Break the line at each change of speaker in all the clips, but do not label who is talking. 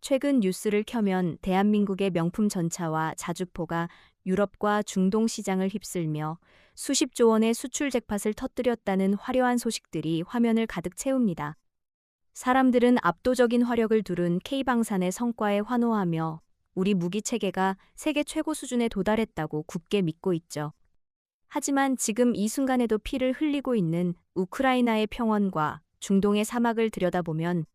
최근 뉴스를 켜면 대한민국의 명품 전차와 자주포가 유럽과 중동 시장을 휩쓸며 수십조 원의 수출 잭팟을 터뜨렸다는 화려한 소식들이 화면을 가득 채웁니다. 사람들은 압도적인 화력을 두른 K방산의 성과에 환호하며 우리 무기 체계가 세계 최고 수준에 도달했다고 굳게 믿고 있죠. 하지만 지금 이 순간에도 피를 흘리고 있는 우크라이나의 평원과 중동의 사막을 들여다보면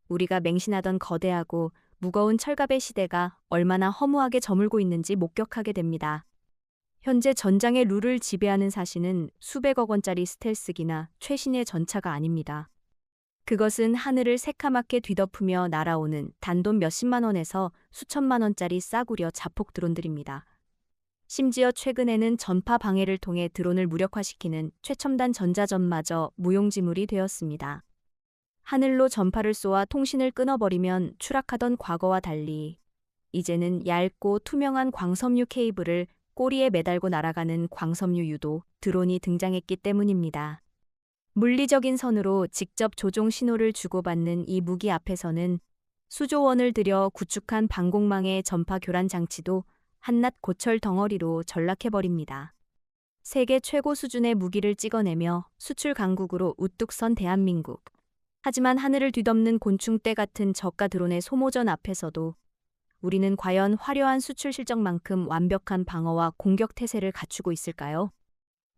우리가 맹신하던 거대하고 무거운 철갑의 시대가 얼마나 허무하게 저물고 있는지 목격하게 됩니다. 현재 전장의 룰을 지배하는 사신은 수백억 원짜리 스텔스기나 최신의 전차가 아닙니다. 그것은 하늘을 새카맣게 뒤덮으며 날아오는 단돈 몇십만 원에서 수천만 원짜리 싸구려 자폭 드론들입니다. 심지어 최근에는 전파 방해를 통해 드론을 무력화시키는 최첨단 전자전마저 무용지물이 되었습니다. 하늘로 전파를 쏘아 통신을 끊어버리면 추락하던 과거와 달리 이제는 얇고 투명한 광섬유 케이블을 꼬리에 매달고 날아가는 광섬유 유도 드론이 등장했기 때문입니다. 물리적인 선으로 직접 조종 신호를 주고받는 이 무기 앞에서는 수조 원을 들여 구축한 방공망의 전파 교란 장치도 한낱 고철 덩어리로 전락해버립니다. 세계 최고 수준의 무기를 찍어내며 수출 강국으로 우뚝 선 대한민국. 하지만 하늘을 뒤덮는 곤충떼 같은 저가 드론의 소모전 앞에서도 우리는 과연 화려한 수출 실적만큼 완벽한 방어와 공격 태세를 갖추고 있을까요?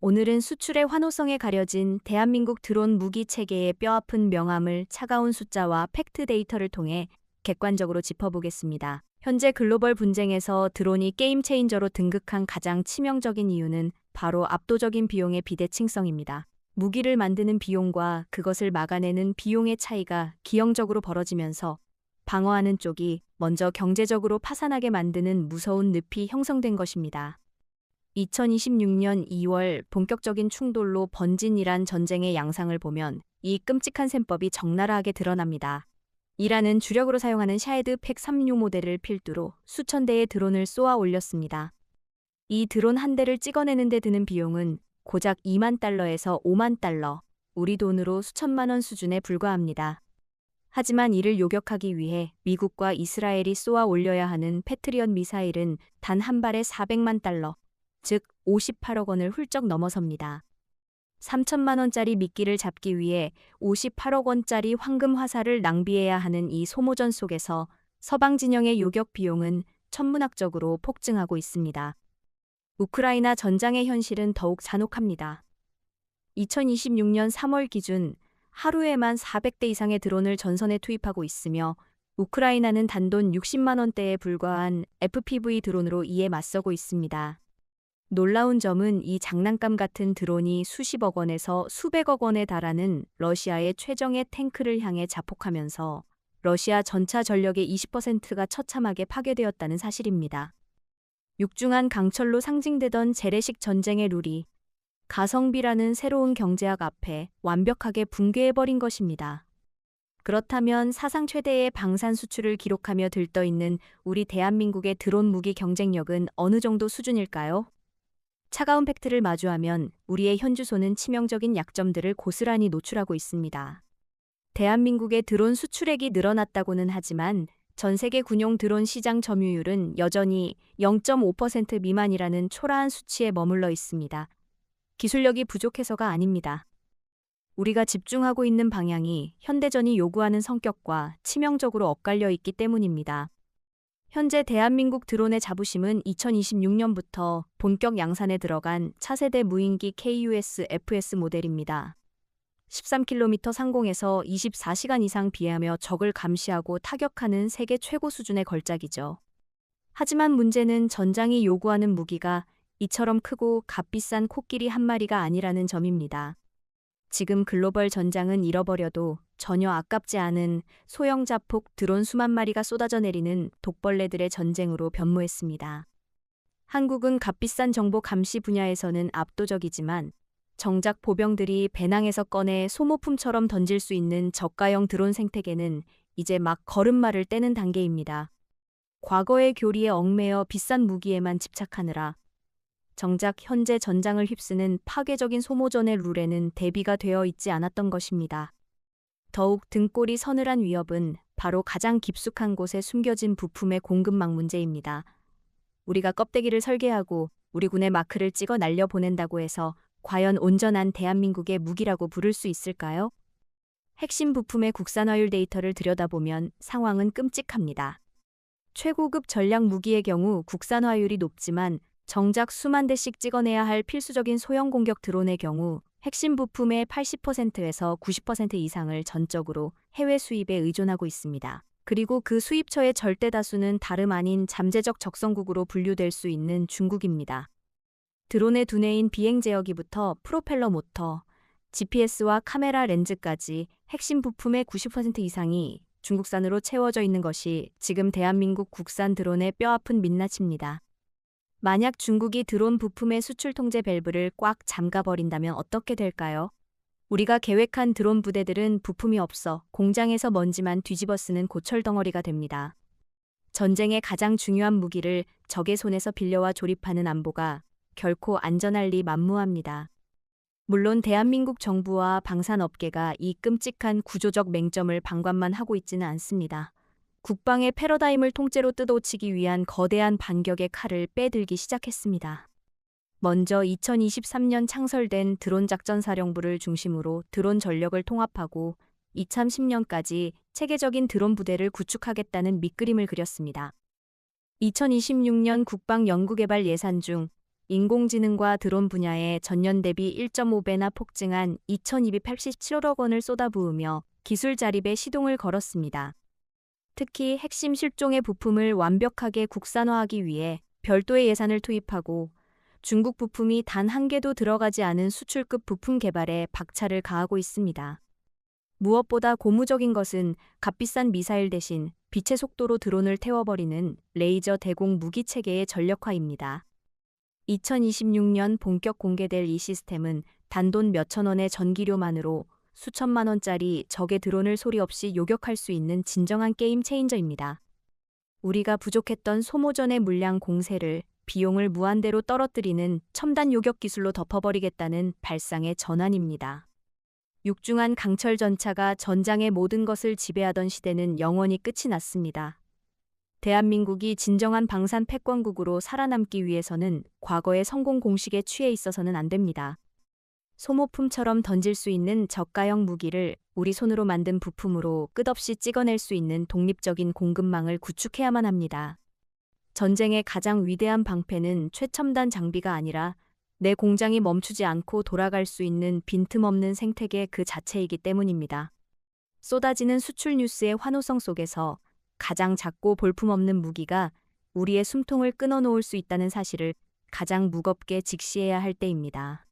오늘은 수출의 환호성에 가려진 대한민국 드론 무기 체계의 뼈아픈 명암을 차가운 숫자와 팩트 데이터를 통해 객관적으로 짚어보겠습니다. 현재 글로벌 분쟁에서 드론이 게임 체인저로 등극한 가장 치명적인 이유는 바로 압도적인 비용의 비대칭성입니다. 무기를 만드는 비용과 그것을 막아내는 비용의 차이가 기형적으로 벌어지면서 방어하는 쪽이 먼저 경제적으로 파산하게 만드는 무서운 늪이 형성된 것입니다. 2026년 2월 본격적인 충돌로 번진 이란 전쟁의 양상을 보면 이 끔찍한 셈법이 적나라하게 드러납니다. 이란은 주력으로 사용하는 샤헤드 팩36 모델을 필두로 수천 대의 드론을 쏘아 올렸습니다. 이 드론 한 대를 찍어내는 데 드는 비용은 고작 2만 달러에서 5만 달러, 우리 돈으로 수천만 원 수준에 불과합니다. 하지만 이를 요격하기 위해 미국과 이스라엘이 쏘아 올려야 하는 패트리엇 미사일은 단 한 발에 400만 달러, 즉 58억 원을 훌쩍 넘어섭니다. 3천만 원짜리 미끼를 잡기 위해 58억 원짜리 황금 화살을 낭비해야 하는 이 소모전 속에서 서방 진영의 요격 비용은 천문학적으로 폭증하고 있습니다. 우크라이나 전장의 현실은 더욱 잔혹합니다. 2026년 3월 기준 하루에만 400대 이상의 드론을 전선에 투입하고 있으며 우크라이나는 단돈 60만 원대에 불과한 FPV 드론으로 이에 맞서고 있습니다. 놀라운 점은 이 장난감 같은 드론이 수십억 원에서 수백억 원에 달하는 러시아의 최정예 탱크를 향해 자폭하면서 러시아 전차 전력의 20%가 처참하게 파괴되었다는 사실입니다. 육중한 강철로 상징되던 재래식 전쟁의 룰이 가성비라는 새로운 경제학 앞에 완벽하게 붕괴해버린 것입니다. 그렇다면 사상 최대의 방산 수출을 기록하며 들떠있는 우리 대한민국의 드론 무기 경쟁력은 어느 정도 수준일까요? 차가운 팩트를 마주하면 우리의 현주소는 치명적인 약점들을 고스란히 노출하고 있습니다. 대한민국의 드론 수출액이 늘어났다고는 하지만 전 세계 군용 드론 시장 점유율은 여전히 0.5% 미만이라는 초라한 수치에 머물러 있습니다. 기술력이 부족해서가 아닙니다. 우리가 집중하고 있는 방향이 현대전이 요구하는 성격과 치명적으로 엇갈려 있기 때문입니다. 현재 대한민국 드론의 자부심은 2026년부터 본격 양산에 들어간 차세대 무인기 KUS-FS 모델입니다. 13km 상공에서 24시간 이상 비행하며 적을 감시하고 타격하는 세계 최고 수준의 걸작이죠. 하지만 문제는 전장이 요구하는 무기가 이처럼 크고 값비싼 코끼리 한 마리가 아니라는 점입니다. 지금 글로벌 전장은 잃어버려도 전혀 아깝지 않은 소형 자폭 드론 수만 마리가 쏟아져 내리는 독벌레들의 전쟁으로 변모했습니다. 한국은 값비싼 정보 감시 분야에서는 압도적이지만 정작 보병들이 배낭에서 꺼내 소모품처럼 던질 수 있는 저가형 드론 생태계는 이제 막 걸음마를 떼는 단계입니다. 과거의 교리에 얽매여 비싼 무기에만 집착하느라 정작 현재 전장을 휩쓰는 파괴적인 소모전의 룰에는 대비가 되어 있지 않았던 것입니다. 더욱 등골이 서늘한 위협은 바로 가장 깊숙한 곳에 숨겨진 부품의 공급망 문제입니다. 우리가 껍데기를 설계하고 우리 군의 마크를 찍어 날려보낸다고 해서 과연 온전한 대한민국의 무기라고 부를 수 있을까요? 핵심 부품의 국산화율 데이터를 들여다보면 상황은 끔찍합니다. 최고급 전략 무기의 경우 국산화율이 높지만 정작 수만 대씩 찍어내야 할 필수적인 소형 공격 드론의 경우 핵심 부품의 80%에서 90% 이상을 전적으로 해외 수입에 의존하고 있습니다. 그리고 그 수입처의 절대 다수는 다름 아닌 잠재적 적성국으로 분류될 수 있는 중국입니다. 드론의 두뇌인 비행 제어기부터 프로펠러 모터, GPS와 카메라 렌즈까지 핵심 부품의 90% 이상이 중국산으로 채워져 있는 것이 지금 대한민국 국산 드론의 뼈아픈 민낯입니다. 만약 중국이 드론 부품의 수출 통제 밸브를 꽉 잠가버린다면 어떻게 될까요? 우리가 계획한 드론 부대들은 부품이 없어 공장에서 먼지만 뒤집어 쓰는 고철덩어리가 됩니다. 전쟁의 가장 중요한 무기를 적의 손에서 빌려와 조립하는 안보가 결코 안전할 리 만무합니다. 물론 대한민국 정부와 방산업계가 이 끔찍한 구조적 맹점을 방관만 하고 있지는 않습니다. 국방의 패러다임을 통째로 뜯어치기 위한 거대한 반격의 칼을 빼들기 시작했습니다. 먼저 2023년 창설된 드론작전사령부를 중심으로 드론 전력을 통합하고 2030년까지 체계적인 드론 부대를 구축하겠다는 밑그림을 그렸습니다. 2026년 국방연구개발 예산 중 인공지능과 드론 분야에 전년 대비 1.5배나 폭증한 2,287억 원을 쏟아부으며 기술 자립에 시동을 걸었습니다. 특히 핵심 실종의 부품을 완벽하게 국산화하기 위해 별도의 예산을 투입하고 중국 부품이 단 한 개도 들어가지 않은 수출급 부품 개발에 박차를 가하고 있습니다. 무엇보다 고무적인 것은 값비싼 미사일 대신 빛의 속도로 드론을 태워버리는 레이저 대공 무기 체계의 전력화입니다. 2026년 본격 공개될 이 시스템은 단돈 몇천 원의 전기료만으로 수천만 원짜리 적의 드론을 소리 없이 요격할 수 있는 진정한 게임 체인저입니다. 우리가 부족했던 소모전의 물량 공세를 비용을 무한대로 떨어뜨리는 첨단 요격 기술로 덮어버리겠다는 발상의 전환입니다. 육중한 강철 전차가 전장의 모든 것을 지배하던 시대는 영원히 끝이 났습니다. 대한민국이 진정한 방산 패권국으로 살아남기 위해서는 과거의 성공 공식에 취해 있어서는 안 됩니다. 소모품처럼 던질 수 있는 저가형 무기를 우리 손으로 만든 부품으로 끝없이 찍어낼 수 있는 독립적인 공급망을 구축해야만 합니다. 전쟁의 가장 위대한 방패는 최첨단 장비가 아니라 내 공장이 멈추지 않고 돌아갈 수 있는 빈틈없는 생태계 그 자체이기 때문입니다. 쏟아지는 수출 뉴스의 환호성 속에서 가장 작고 볼품없는 무기가 우리의 숨통을 끊어놓을 수 있다는 사실을 가장 무겁게 직시해야 할 때입니다.